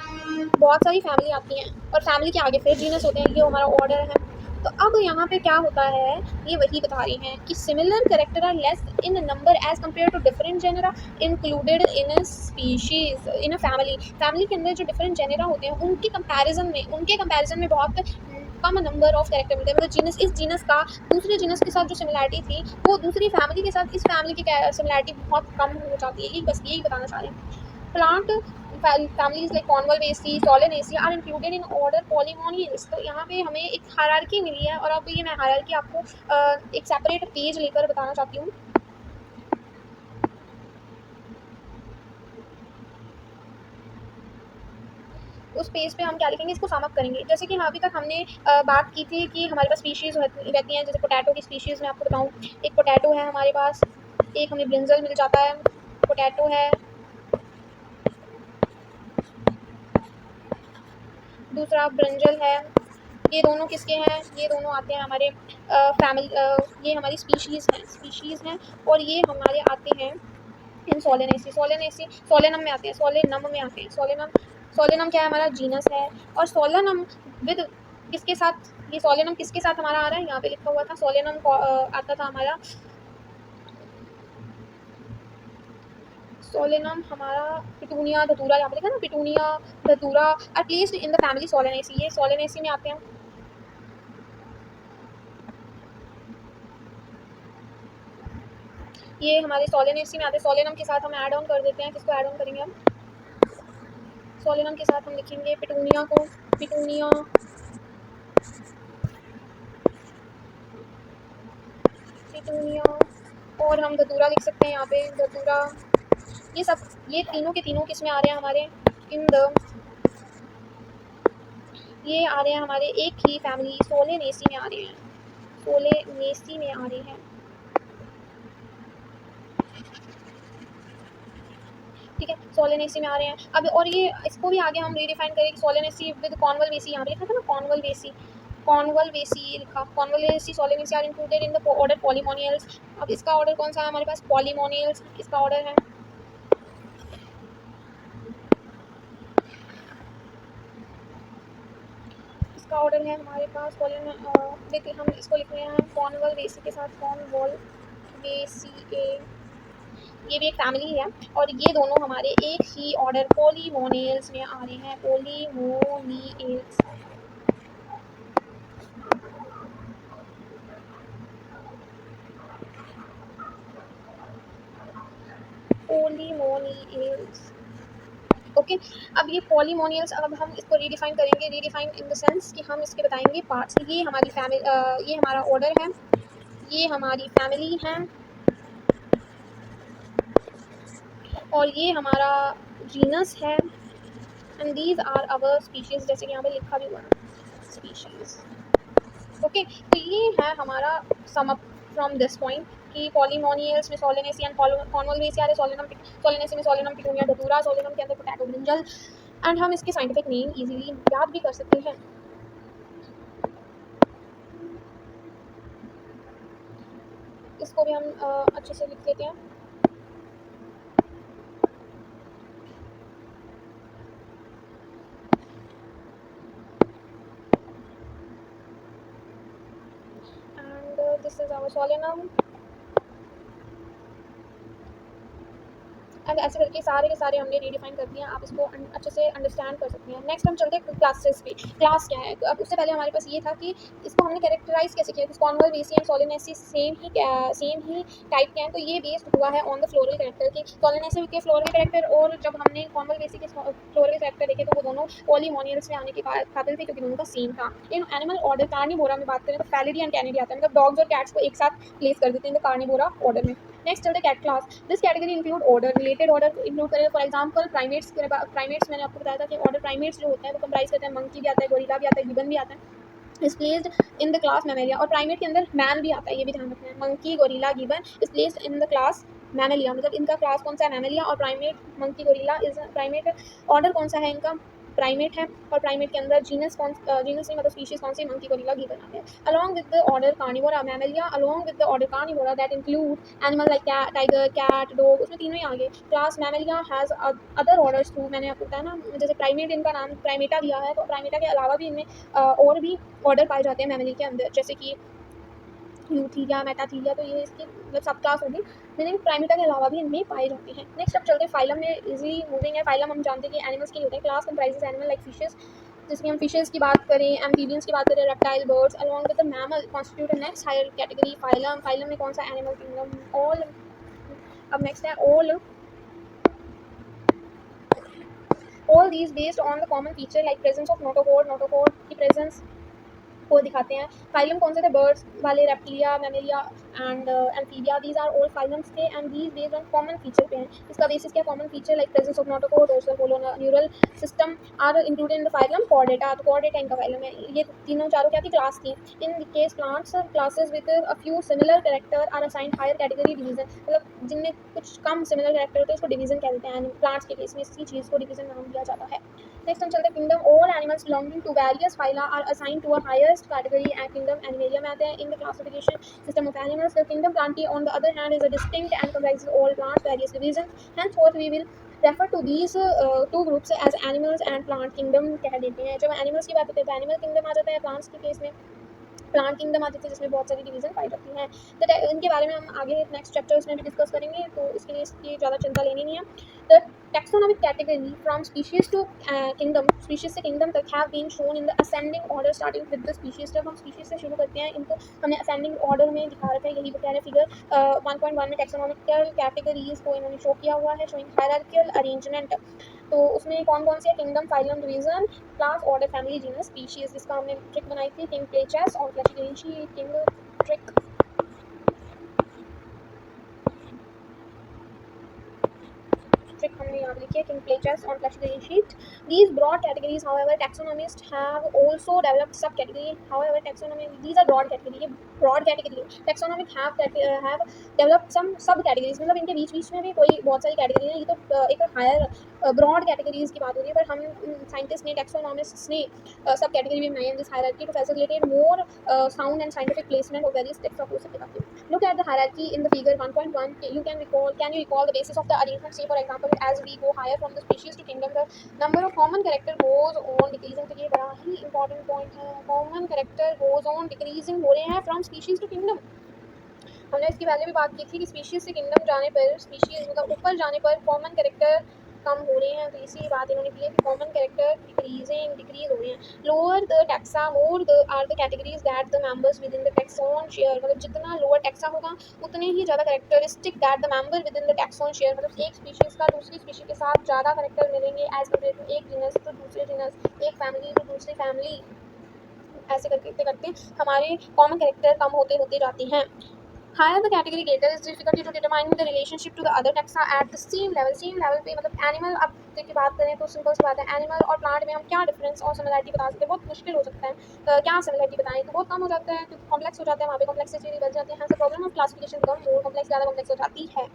बहुत सारी फैमिली आती हैं और फैमिली के आगे फिर जीनस होते हैं, ये हमारा ऑर्डर है। तो अब यहाँ पे क्या होता है, ये वही बता रही हैं कि similar character are less in number as compare to different genera included in a species in a family. Family के अंदर जो डिफरेंट जेनरा होते हैं उनके कंपैरिजन में बहुत कम नंबर ऑफ कैरेक्टर मिलते हैं। मतलब जीनस, इस जीनस का दूसरे जीनस के साथ जो सिमिलैरिटी थी वो दूसरी फैमिली के साथ इस फैमिली की सिमिलैरिटी बहुत कम हो जाती है। ये बस यही बताना चाह रहे हैं। Plant families like Convolvulaceae, Solanaceae are included in order Polymoneales। तो यहाँ पे हमें एक हायरार्की मिली है और अब ये मैं हायरार्की आपको एक सेपरेट पेज लेकर बताना चाहती हूँ। उस पेज पे हम क्या लिखेंगे, इसको सम अप करेंगे। जैसे कि अभी तक हमने बात की थी कि हमारे पास स्पीशीज़ रहती हैं। जैसे पोटैटो की स्पीशीज़ मैं आपको बताऊँ, एक पोटैटो है हमारे पास, एक हमें ब्रिंजल मिल जाता है, पोटैटो है, दूसरा ब्रिंजल है। ये दोनों किसके हैं, ये दोनों आते हैं हमारे फैमिली, ये हमारी स्पीशीज़ हैं और ये हमारे आते हैं इन सोलेनम में आते हैं, सोलेनम क्या है, हमारा जीनस है। और सोलेनम विद किसके साथ, ये सोलेनम किसके साथ हमारा आ रहा है, यहाँ पे लिखा हुआ था सोलेनम आता था हमारा, सोलेनम हमारा पिटूनिया धतूरा, यहाँ पे लिखा ना petunia datura are placed in the family Solanaceae. ये सोलेनेसी में आते हैं। ये हमारे सोलेनेसी में आते हैं। सोलेनम के साथ हम ऐड ऑन कर देते हैं, किसको ऐड ऑन करेंगे हम, सोलेनम के साथ हम लिखेंगे पिटूनिया को, पिटूनिया और हम धतूरा लिख सकते हैं यहाँ पे, धतूरा। ये तीनों के तीनों किस में आ रहे हैं हमारे, इन द, ये आ रहे हैं हमारे एक ही फैमिली सोलेनेसी में आ रहे हैं, सोलेनेसी में आ रहे हैं। ठीक है, सोलेनेसी में आ रहे हैं। अब और ये इसको भी आगे हम रीडिफाइन करेंगे, सोलेनेसी विद कॉन्वल्वेसी, यहाँ पे लिखा था ना कॉन्वल्वेसी लिखा, convolvulaceae solanaceae are included in the order polemoniales. अब इसका ऑर्डर कौन सा है हमारे पास, पॉलीमोनियल्स इसका ऑर्डर है। इसका ऑर्डर है हमारे पास देखिए हम इसको लिख रहे हैं कॉन्वल्वेसी के साथ, कॉन्वल्वेसिए, ये भी एक फैमिली है और ये दोनों हमारे एक ही ऑर्डर पॉलीमोनियल्स में आ रहे हैं, पॉलीमोनियल्स। ओके, अब ये पॉलीमोनियल्स, अब हम इसको रीडिफाइन करेंगे, रीडिफाइन इन द सेंस कि हम इसके बताएंगे पार्ट्स। ये हमारी फैमिली, ये हमारा ऑर्डर है, ये हमारी फैमिली है और ये हमारा जीनस है and these are our species, जैसे कि यहाँ पे लिखा भी हुआ है स्पीशीज़। ओके, तो ये है हमारा sum up from this point कि पॉलीमोनियल्स में सोलेनेसी एंड कॉन्वल्वेसी आ रहे, सोलेनेसी में सोलेनम पिटूनिया धतूरा, सोलेनम के अंदर पोटैटो ब्रिंजल। एंड हम इसके साइंटिफिक नेम इजीली याद भी कर सकते हैं। इसको भी हम अच्छे से लिख लेते हैं। And this is our Solanum एंड ऐसे करके सारे के सारे हमने रीडिफाइन कर दिए। आप इसको अच्छे से अंडरस्टैंड कर सकते हैं। नेक्स्ट हम चलते हैं क्लासेस पे, क्लास क्या है। अब उससे पहले हमारे पास ये था कि इसको हमने कैरेक्टराइज कैसे किया, कॉन्वल्वेसी एंड सोलेनेसी सेम ही टाइप के हैं। तो ये बेस्ड हुआ है ऑन द फ्लोरल कैरेक्टर की, सोलेनेसी के फ्लोरल कैरेक्टर, और जब हमने कॉन्वल्वेसी के फ्लोरल कैरेक्टर देखे तो वो दोनों पॉलीमोनियल्स में आने के काबिल थे क्योंकि दोनों का सेम था। इन एनिमल ऑर्डर कार्निवोरा में बात करें तो फैलिडी एंड कैनिडी आता है, मतलब डॉग्स और कैट्स को एक साथ प्लेस कर देते हैं इन द कार्निवोरा ऑर्डर में। नेक्स्ट चलते cat class. This category include order, related order include करें। फॉर एग्जांपल प्राइमेट्स मैंने आपको बताया था कि ऑर्डर प्राइमेट्स जो होते हैं वो कंप्राइज करते हैं, मंकी भी आता है, गोरिल्ला भी आता है, गिबन भी आता है, is placed in the class Mammalia. और प्राइमेट के अंदर मैन भी आता है, ये भी ध्यान रखना है, monkey gorilla gibbon is placed in the class Mammalia. मतलब इनका क्लास कौन सा है, मैमेलिया। और primate monkey gorilla is primate. Order कौन सा है इनका, प्राइमेट है, और प्राइमेट के अंदर जीनस जीनस नहीं मतलब स्पीशीज कौन सी, मंकी, गोरिल्ला, गीपर नाम है। Along with the order carnivora mammalia, along with the order carnivora that include animal like tiger, cat, dog, उसमें तीनों ही आगे। Class mammalia has other orders too, मैंने आपको बताया ना, जैसे प्राइमेट इनका नाम प्राइमेटा दिया है, तो प्राइमेटा के अलावा भी इनमें और भी ऑर्डर पाए जाते हैं मैमेली के अंदर, जैसे कि यूथीरिया, मेटाथीरिया, तो ये इसकी मतलब सब क्लास होगी, मीनिंग प्राइमेटा के अलावा भी इनमें पाए जाते हैं। नेक्स्ट अब चलते हैं फाइलम में, इजीली मूविंग है। फाइलम हम जानते हैं कि एनिमल्स के होते हैं। Class comprises animal like fishes, जिसमें हम फिशेस की बात करें, एम्फीबियंस की बात करें, reptile, birds, along with the mammal constitute next higher category phylum. Phylum में कौन सा एनिमल किंगडम, ऑल। अब नेक्स्ट है all these based on the common feature like presence of notochord, notochord की प्रेजेंस को दिखाते हैं। फाइलम कौन से थे, बर्ड्स वाले, reptilia, mammalia and amphibia, these are all phylums थे and these based on common feature पे हैं। इसका बेसिस क्या, common feature like presence of notochord, dorsal hollow neural system are included in the phylum chordata. तो chordata इनका phylum है। ये तीनों चारों क्या थी, क्लास थी। In case plants classes with a few similar character are assigned higher category division, मतलब जिनमें कुछ कम सिमिलर कैरेक्टर होते हैं उसको डिवीजन कह देते हैं। प्लांट्स के केस में इसी चीज़ को डिवीजन नाम दिया जाता है। नेक्स्ट हम चलते हैं kingdom. All animals belonging to various phyla are assigned to a highest category and kingdom animalia में आते हैं in the classification system of animals. The kingdom plantae on the other hand is a distinct and comprises all plants various divisions, henceforth we will refer to these two groups as animals and plant kingdom कह देते हैं। जब animals की बात होती है तो animal kingdom आ जाता है, प्लांट्स के केस में प्लांट किंगडम आ जाती है जिसमें बहुत सारी डिवीजन पाई जाती हैं। तो इनके बारे में हम आगे नेक्स्ट चैप्टर्स में भी डिस्कस करेंगे, तो इसके लिए इसकी ज़्यादा चिंता लेनी नहीं है। The taxonomic category from species to kingdom, species से किंगडम तक have been shown in the ascending order starting with the species. जब हम स्पीशीज से शुरू करते हैं, इनको हमने असेंडिंग ऑर्डर में दिखा रखा है, यही बता रहे फिगर 1.1 में टैक्सोनॉमिकल कैटेगरीज को इन्होंने शो किया हुआ है, शोइंग हायरार्किकल अरेंजमेंट। तो उसमें कौन कौन से है, kingdom, phylum, division, class, order, family, genus, species. जिसका हमने ट्रिक बनाई थी, किंग प्लेचेस और फ्लैशिगेंशी किंग ट्रिक। trick हमने यहाँ लिखी है, किंग प्लेचेस ऑन फ्लैशिगेंशी। These broad categories, however, taxonomists have also developed sub-category. However, taxonomy, these are broad category. ये broad category. Taxonomic have developed some sub-categories. मतलब इनके बीच बीच में भी कोई बहुत सारी कैटेगरी है। ये तो एक हायर ब्रॉड कैटेगरीज की बात हो रही है, पर हम साइंटिस्ट ने, टैक्सोनॉमिस्ट्स ने सब कैटेगरी भी बनाई है this hierarchy to facilitate more sound and scientific placement of various text of उसके। Look at the hierarchy in the figure 1.1. Can you recall the basis of the arrangement? Say for example, as we go higher from the species to kingdom, the number of common character goes on decreasing. तो ये बड़ा ही important point है, common character goes on decreasing हो रहे हैं from species to kingdom। हमने इसकी पहले भी बात की थी कि स्पीशीज से किंगडम जाने पर, स्पीशीज मतलब ऊपर जाने पर कॉमन कैरेक्टर कम हो रहे हैं, तो इसी बात इन्होंने की है कि कॉमन कैरेक्टर डिक्रीज हो रहे हैं। Lower the taxa more the are the categories that the members within the taxon share, मतलब जितना लोअर टैक्सा होगा उतने ही ज़्यादा characteristic that the member within the taxon share, मतलब एक स्पीशीज़ का दूसरी स्पीशीज के साथ ज़्यादा कैरेक्टर मिलेंगे एज कम्पेयर टू एक जीनस टू दूसरे जीनस, एक फैमिली टू दूसरी फैमिली। ऐसे करते करते हमारे कॉमन कैरेक्टर कम होते होते जाते हैं। Higher the category data is difficult to determine the relationship to the other taxa at the same level. Same level पे मतलब animal, अब की बात करें तो सिंपल सी बात है, एनिमल और प्लांट में हम क्या डिफरेंस और सिमिलरिटी बता सकते हैं, बहुत मुश्किल हो सकता है। क्या सिमिलरिटी बताएं, तो बहुत कम हो जाता है क्योंकि कॉम्प्लेक्स हो जाता है, वहाँ पे कॉम्प्लेक्सिटी बढ़ जाती है, problem of classification become more complex, ज़्यादा कॉम्प्लेक्स हो जाती है।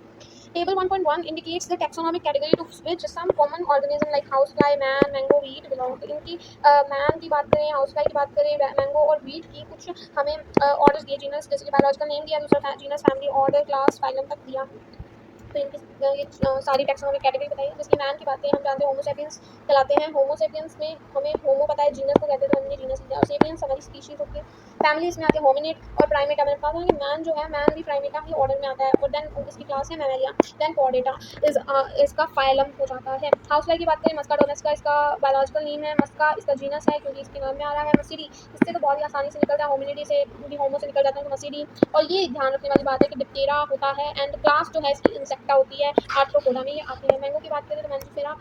Table 1.1 indicates the taxonomic category to which some common organism like housefly, man, mango, wheat belong to। इनकी मैन की बात करें, हाउसफ्लाई की बात करें, मैंगो और वीट की कुछ हमें ऑर्डर्स दिए, जीनस जैसे कि बायोलॉजिकल नेम दिया, दूसरा genus, family, order, class, phylum तक दिया। तो इनकी ये सारी टैक्सोनॉमिक कैटेगरी बताई। जिसकी मैन की बातें हम जानते हैं, होमो सेपियंस कहलाते हैं। होमो सेपियंस में हमें होमो पता है, जीनस को कहते हैं, तो हमने जीनस लिया। और सेपियंस हमारी स्पीशीज होती है। फैमिलीज में आते हैं होमिनिड और प्राइमेटा। मैंने कहा था कि मैन जो है, मैन भी प्राइमेटा ही ऑर्डर में आता है, और देन इसकी क्लास है मैमेलिया, देन कॉर्डेटा इसका फाइलम हो जाता है। हाउसफ्लाई की बात करें, मस्का डोमेस्का इसका बायोलॉजिकल नेम है, मस्का इसका जीनस है क्योंकि इसके नाम में आ रहा है। मसीडी, इससे तो बहुत ही आसानी से निकलता है, होमिनिडी से भी होमो से निकल जाता है तो मसीडी। और ये ध्यान रखने वाली बात है कि डिप्टेरा होता है, एंड क्लास जो है इसकी इंसेक्टा होती है, आर्थ्रोपोडा में ये आते हैं। मैंगो की बात करें तो मैंजिफेरा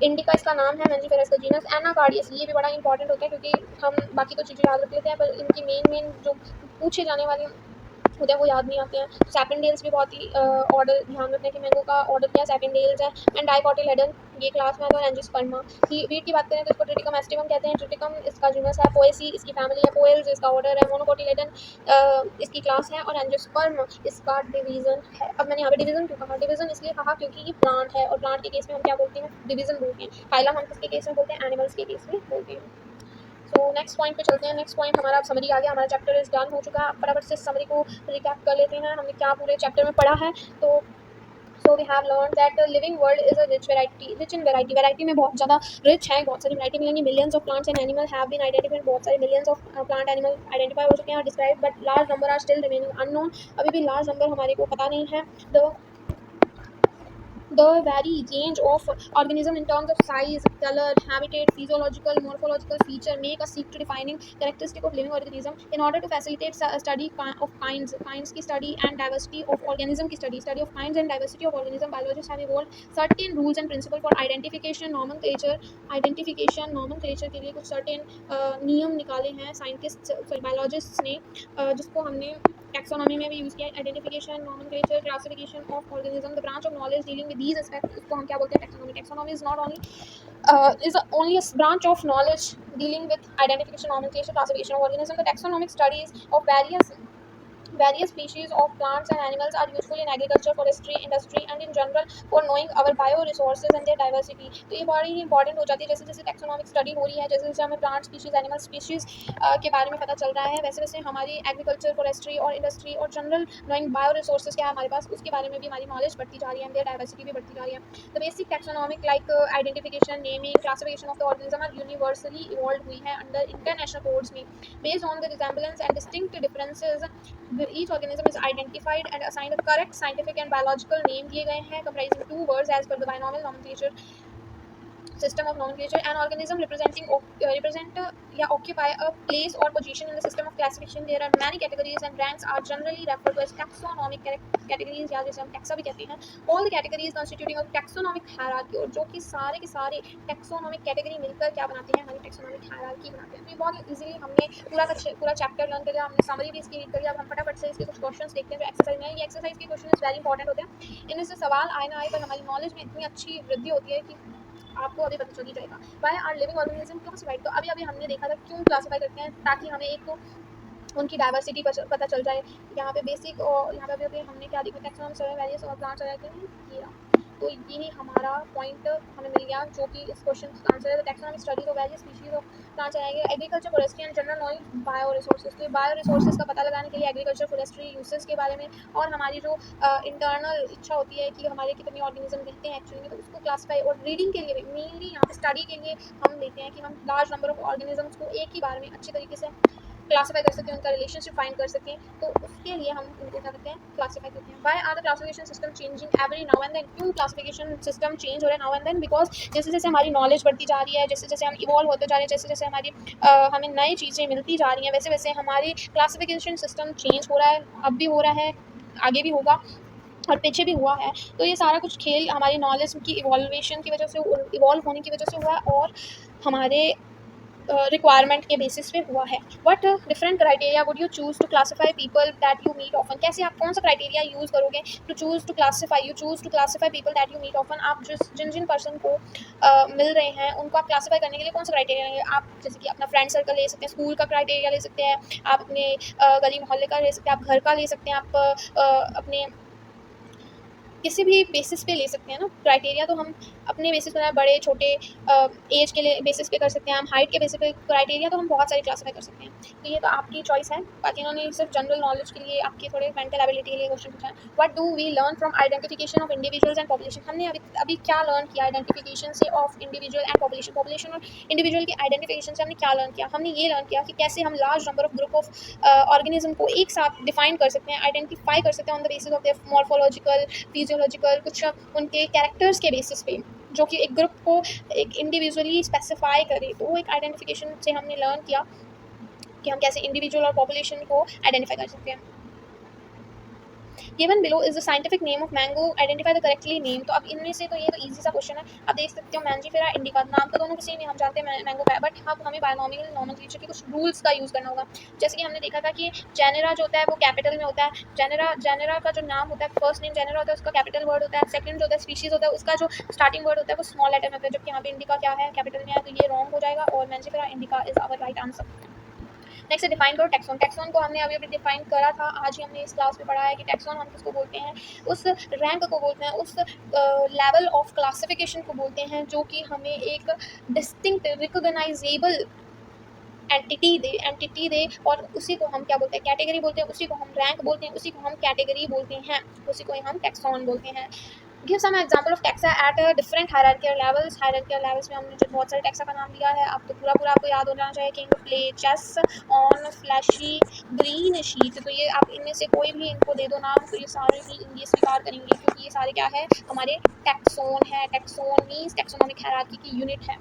इंडिका इसका नाम है, मैंजिफेरा इसका जीनस। एनाकार्डियस, ये भी बड़ा इंपॉर्टेंट होता है क्योंकि हम बाकी तो चीज़ें याद रख लेते हैं, पर इनकी मेन जो पूछे जाने वाली मुझे वो याद नहीं आते हैं। सैपेंडेल्स भी बहुत ही ऑर्डर ध्यान रखने कि मैंगो का ऑर्डर क्या सैपेंडेल्स है। एंड डाइकोटिलेडन ये क्लास में है। और एंजियोस्पर्मा की वीट की बात करें तो इसको ट्रिटिकम एस्टिवम कहते हैं। ट्रिटिकम इसका जीनस है। पोएसी इसकी फैमिली है। पोएल्स इसका ऑर्डर है। मोनोकोटिलेडन इसकी क्लास है। और एंजियोस्पर्म इसका डिवीजन है। अब मैंने यहाँ पे डिवीजन क्यों कहा? डिवीजन इसलिए कहा क्योंकि ये प्लांट है और प्लांट के केस में हम क्या बोलते हैं? डिवीजन बोलते हैं। फाइलम हम किसके केस में बोलते हैं? एनिमल्स के केस में बोलते हैं। सो नेक्स्ट पॉइंट पे चलते हैं। नेक्स्ट पॉइंट हमारा समरी आ गया। हमारा चैप्टर इज डन हो चुका है। फटाफट से समरी को रिकैप कर लेते हैं हमने क्या पूरे चैप्टर में पढ़ा है। तो we have learned that the living world is a rich in variety में बहुत ज़्यादा rich है, बहुत सारी variety मिलेंगी। millions of plants and animals have been identified, बहुत सारे millions of plant animal identify हो चुके हैं और described, but large number are still remaining unknown। अभी भी large number हमारे को पता नहीं है। The very range of organism in terms of size, color, habitat, physiological, morphological feature make us seek to defining characteristic of living organism in order to facilitate study of kinds की study and diversity of organism की study of kinds and diversity of organism। biologists have evolved certain rules and principle for identification nomenclature के लिए कुछ certain नियम निकाले हैं scientist biologist ने, जिसको हमने टैक्सोनॉमी में भी यूज़ किया है। Identification, nomenclature, classification of organism, the branch of knowledge dealing with these aspects, इसको हम क्या बोलते हैं? Taxonomy. Taxonomy is not only a branch of knowledge dealing with identification, nomenclature, classification of organism। The taxonomic studies of various species of plants and animals are useful in agriculture, forestry, industry and in general for knowing our bioresources and their diversity। तो ये बड़ी ही important हो जाती है। जैसे जैसे taxonomic study हो रही है, जैसे जैसे हमें प्लांट स्पीशीज, एनिमल स्पीशीज के बारे में पता चल रहा है, वैसे वैसे हमारी एग्रीकल्चर, फॉरेस्ट्री और इंडस्ट्री और जनरल नोइंग बायो रिसोर्सेज क्या है हमारे पास, उसके बारे में भी हमारी नॉलेज बढ़ती जा रही है, देयर डाइवर्सिटी भी बढ़ती जा रही है। The basic taxonomic like identification, naming, classification of the organism are universally evolve हुई है अंडर इंटरनेशनल कोड्स में। Based on the resemblance and distinct differences, each organism is identified and assigned a correct scientific and biological name दिए गए हैं comprising two words as per the binomial nomenclature system of nomenclature। An organism represent या occupy a place or position in the system of classification। There are many categories and ranks are generally referred to as taxonomic categories या जैसे हम taxa भी कहते हैं। All the categories constituting a taxonomic hierarchy, और जो कि सारे के सारे taxonomic category मिलकर क्या बनाते हैं? हमारी taxonomic hierarchy बनाते हैं। तो ये बहुत इजीली हमने पूरा चैप्टर लर्न कर लिया, हमने समरी भी इसकी रीड कर लिया। अब हम फटाफट से इसके कुछ क्वेश्चंस देखते हैं जो एक्सरसाइज में है। ये एक्सरसाइज के क्वेश्चन वेरी इंपॉर्टेंट होते हैं। इनमें से सवाल आए ना आए पर हमारी नॉलेज में इतनी अच्छी वृद्धि होती है कि आपको अभी पता चल ही जाएगा। Why are living organism classified, तो अभी हमने देखा था क्यों क्लासिफाई करते हैं, ताकि हमें एक तो उनकी डाइवर्सिटी पता चल जाए। यहाँ पे बेसिक और यहाँ पे अभी हमने क्या देखा? टैक्सोनॉमी सर्वे वेरियस और प्लांट्स किया। तो यही हमारा पॉइंट हमें मिल गया जो कि इस क्वेश्चन का आंसर है। Taxonomic studies of various species of plants आएंगे। Agriculture, forestry and general knowledge bio resources, तो बायो रिसोर्सेज का पता लगाने के लिए एग्रीकल्चर, फॉरेस्ट्री यूसेज के बारे में, और हमारी जो इंटरनल इच्छा होती है कि हमारे कितने ऑर्गेनिज्म रहते हैं एक्चुअली में, तो उसको क्लासीफाई और रीडिंग के लिए भी मेनली यहाँ पे स्टडी के लिए हम लेते हैं कि हम लार्ज नंबर ऑफ ऑर्गेनिजम्स को एक ही बार में अच्छी तरीके से क्लासीफाई कर सकते हैं, उनका रिलेशनशिप फाइंड कर सकते हैं। तो उसके लिए हम उनको क्या करते हैं? क्लासीफाई करते हैं। Why are the classification system changing every now and then, क्यों क्लासिफिकेशन सिस्टम चेंज हो रहा है नाउ एंड देन? बिकॉज जैसे जैसे हमारी नॉलेज बढ़ती जा रही है, जैसे जैसे हम इवॉल्व होते जा रहे हैं, जैसे जैसे हमारी हमें नई चीज़ें मिलती जा रही हैं, वैसे वैसे हमारी क्लासिफिकेशन सिस्टम चेंज हो रहा है। अब भी हो रहा है, आगे भी होगा और पीछे भी हुआ है। तो ये सारा कुछ खेल हमारी नॉलेज की इवॉल्वेशन की वजह से, इवॉल्व होने की वजह से हुआ और हमारे रिक्वायरमेंट के बेसिस पे हुआ है। What different criteria would you choose to classify people that you meet often, कैसे आप कौन सा क्राइटेरिया यूज़ करोगे to choose to classify people that you meet often? आप जिन पर्सन को मिल रहे हैं उनको आप क्लासीफाई करने के लिए कौन सा क्राइटेरिया लेंगे? आप जैसे कि अपना फ्रेंड सर्कल ले सकते हैं, स्कूल का क्राइटेरिया ले सकते हैं, आप अपने गली मोहल्ले का ले सकते हैं, आप घर का ले सकते हैं, आप अपने किसी भी बेसिस पे ले सकते हैं ना क्राइटेरिया। तो हम अपने बेसिस पे बड़े छोटे एज के लिए बेसिस पे कर सकते हैं, हम हाइट के बेसिस पे क्राइटेरिया, तो हम बहुत सारी क्लासीफाई कर सकते हैं। तो ये तो आपकी चॉइस है। बाकी इन्होंने सिर्फ जनरल नॉलेज के लिए, आपके थोड़े मेंटल एबिलिटी के लिए क्वेश्चन पूछा है। What do we learn from identification of individuals and population? हमने अभी क्या लर्न किया आइडेंटिफिकेशन से ऑफ इंडिविजुअल एंड पॉपुलेशन और इंडिविजुअल की आइडेंटिफिकेशन से हमने क्या लर्न किया? हमने ये लर्न किया कि कैसे हम large number of group of organism को एक साथ डिफाइन कर सकते हैं, आइडेंटिफाई कर सकते हैं on the basis of their morphological, physiological, कुछ उनके कैरेक्टर्स के बेसिस पे, जो कि एक ग्रुप को एक इंडिविजुअली स्पेसिफाई करे। तो वो एक आइडेंटिफिकेशन से हमने लर्न किया कि हम कैसे इंडिविजुअल और पॉपुलेशन को आइडेंटिफाई कर सकते हैं। Given below is the scientific name of mango, identify the correctly name. तो अब इनमें से तो ये तो इजी सा क्वेश्चन है, आप देख सकते हो मैंजीफेरा इंडिका, नाम तो दोनों किसी नहीं, हम जानते हैं मैंगो का है, बट अब हमें बायोनॉमिकल नॉमेनक्लेचर के कुछ रूल्स का यूज़ करना होगा। जैसे कि हमने देखा था कि जेनेरा जो होता है वो कैपिटल में होता है, जेनेरा का जो नाम होता है, फर्स्ट नेम जेनेरा होता है उसका कैपिटल वर्ड होता है, सेकंड जो होता है स्पीशीज होता है उसका जो स्टार्टिंग वर्ड होता है वो स्मॉल लेटर में होता है, जबकि यहाँ पे इंडिका क्या है, कैपिटल में है, तो ये रॉन्ग हो जाएगा और mangifera indica is our right answer. Next define करो टैक्सॉन। टैक्सॉन को हमने अभी डिफाइन करा था, आज ही हमने इस क्लास में पढ़ा है कि टैक्सॉन हम किसको बोलते हैं, उस रैंक को बोलते हैं, उस लेवल ऑफ क्लासिफिकेशन को बोलते हैं जो कि हमें एक डिस्टिंक्ट रिकॉग्नाइजेबल एंटिटी दे, और उसी को हम क्या बोलते हैं, कैटेगरी बोलते हैं, उसी को हम रैंक बोलते हैं, उसी को हम कैटेगरी बोलते हैं, उसी को हम टैक्सॉन बोलते हैं। Give some example of taxa at different hierarchical levels. Hierarchical levels में हमने जो बहुत सारे टैक्सा का नाम लिया है, अब तो पूरा आपको याद हो जाना चाहिए। King play chess on flashy green sheet, तो ये आप इनमें से कोई भी इनको दे दो नाम, तो ये सारे ही ये स्वीकार करेंगे क्योंकि ये सारे क्या है, हमारे टैक्सोन है। टैक्सोन मीन्स टैक्सोनॉमिक हायरार्की की यूनिट है,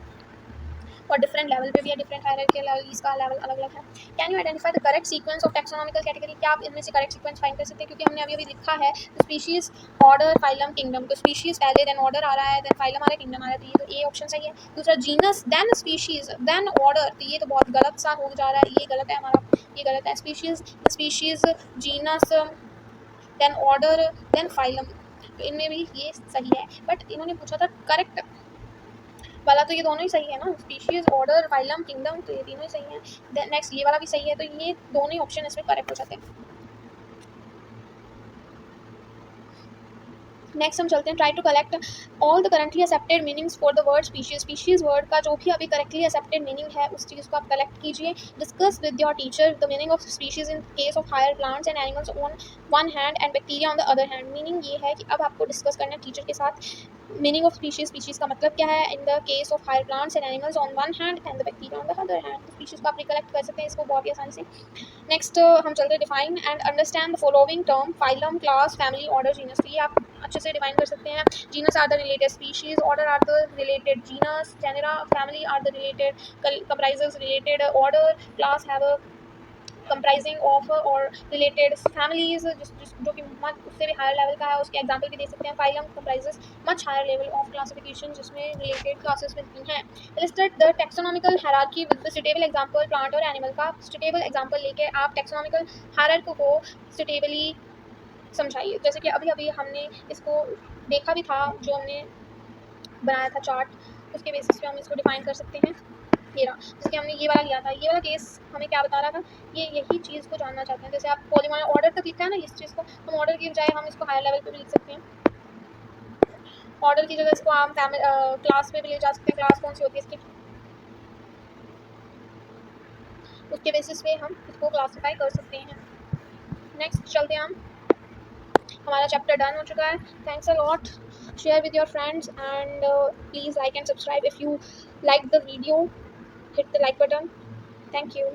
और डिफरेंट लेवल पे भी है, डिफरेंट हायरार्किकल लेवल, इसका लेवल अलग अलग है। Can you identify the correct sequence of taxonomical category, क्या आप इनमें से करेक्ट सीक्वेंस फाइंड कर सकते हैं, क्योंकि हमने अभी लिखा है स्पीशीज ऑर्डर फाइलम किंगडम, तो स्पीशीज पहले, देन ऑर्डर आ रहा है, देन फाइलम आ रहा है, किंगडम आ रहा है, तो ये तो ए ऑप्शन सही है। दूसरा genus then species then order, तो ये तो बहुत गलत सा हो जा रहा है, ये गलत है हमारा, ये गलत है। Species genus then order then phylum, तो इनमें भी ये सही है, बट इन्होंने पूछा था करेक्ट वाला, तो ये दोनों ही सही है ना, स्पीशीज ऑर्डर फाइलम किंगडम, तो ये तीनों ही सही है। नेक्स्ट ये वाला भी सही है, तो ये दोनों ही ऑप्शन इसमें करेक्ट हो जाते हैं। नेक्स्ट हम चलते हैं, try to collect all the currently accepted meanings for the word species. Species word का जो भी अभी करेक्टली एक्सेप्टेड मीनिंग है उस चीज़ को आप कलेक्ट कीजिए। Discuss with your teacher the meaning of species in case of higher plants and animals on one hand and bacteria on the other hand. Meaning ये है कि अब आपको डिस्कस करना है टीचर के साथ मीनिंग ऑफ स्पीशीज का मतलब क्या है in the case of higher plants and animals on one hand and the bacteria on the other hand. Species को आप रिकलेक्ट कर सकते हैं इसको बहुत ही आसानी से। नेक्स्ट हम चलते हैं define and understand the following term, phylum, class, family, order, genus. तो ये आप अच्छे से डिफाइन कर सकते हैं। Genus are the related species, order are the related genus, genera, family are the related comprises related order, class have a comprising of और related families जो कि उससे भी हायर लेवल का है, उसके एग्जाम्पल भी दे सकते हैं। Phylum comprises much higher level of classification जिसमें रिलेटेड क्लासेस मिलती हैं। Illustrate the taxonomical hierarchy with the suitable example, plant और एनिमल का सुटेबल एग्जाम्पल लेके आप टैक्सोनॉमिकल हायरार्की को सुटेबली समझाइए। जैसे कि अभी अभी हमने इसको देखा भी था, जो हमने बनाया था चार्ट, उसके बेसिस पे हम इसको डिफाइन कर सकते हैं। ये रहा, जैसे कि हमने ये वाला लिया था, ये वाला केस हमें क्या बता रहा था, ये यही चीज़ को जानना चाहते हैं। जैसे आप पॉलीमॉर्फिक ऑर्डर तक लिखा है ना, इस चीज़ को हम ऑर्डर की बजाय हम इसको हायर लेवल पे भी लिख सकते हैं। ऑर्डर की जगह इसको हम क्लास पे भी ले जा सकते हैं, क्लास कौन सी होती है इसकी, उसके बेसिस पे हम इसको क्लासीफाई कर सकते हैं। नेक्स्ट चलते हैं हम, हमारा चैप्टर डन हो चुका है। Thanks a lot, share with your friends and please like and subscribe if you like the video, hit the like button. Thank you.